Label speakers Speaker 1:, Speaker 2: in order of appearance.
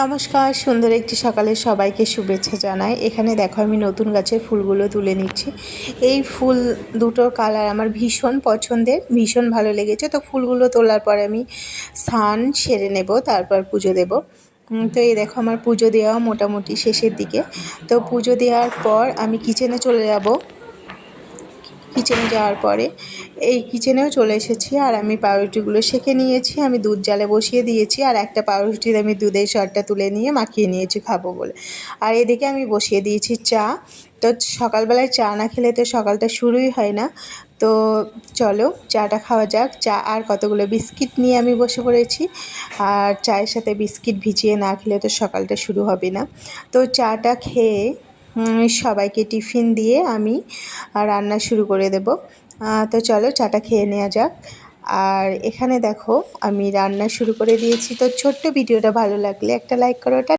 Speaker 1: নমস্কার, সুন্দর একটি সকালে সবাইকে শুভেচ্ছা জানাই। এখানে দেখো আমি নতুন গাছের ফুলগুলো তুলে নিচ্ছি। এই ফুল দুটোর কালার আমার ভীষণ পছন্দের, ভীষণ ভালো লেগেছে। তো ফুলগুলো তোলার পরে আমি স্নান সেরে নেব, তারপর পুজো দেব। তো এই দেখো আমার পুজো দেওয়া মোটামুটি শেষের দিকে। তো পুজো দেওয়ার পর আমি কিচেনে চলে যাব। কিচেনে যাওয়ার পরে এই কিচেনেও চলে এসেছি, আর আমি পাউরুটিগুলো সেঁকে নিয়েছি। আমি দুধ জালে বসিয়ে দিয়েছি, আর একটা পাউরুটির আমি দুধের সরটা তুলে নিয়ে মাখিয়ে নিয়েছি খাবো বলে। আর এদিকে আমি বসিয়ে দিয়েছি চা। তো সকালবেলায় চা না খেলে তো সকালটা শুরুই হয় না। তো চলো চাটা খাওয়া যাক। চা আর কতগুলো বিস্কিট নিয়ে আমি বসে পড়েছি। আর চায়ের সাথে বিস্কিট ভিজিয়ে না খেলে তো সকালটা শুরু হবে না। তো চাটা খেয়ে সবাইকে টিফিন দিয়ে আমি রান্না শুরু করে দেব। তো চলো চাটা খেয়ে নেওয়া যাক। আর এখানে দেখো আমি রান্না শুরু করে দিয়েছি। তো ছোট্ট ভিডিওটা ভালো লাগলে একটা লাইক করো।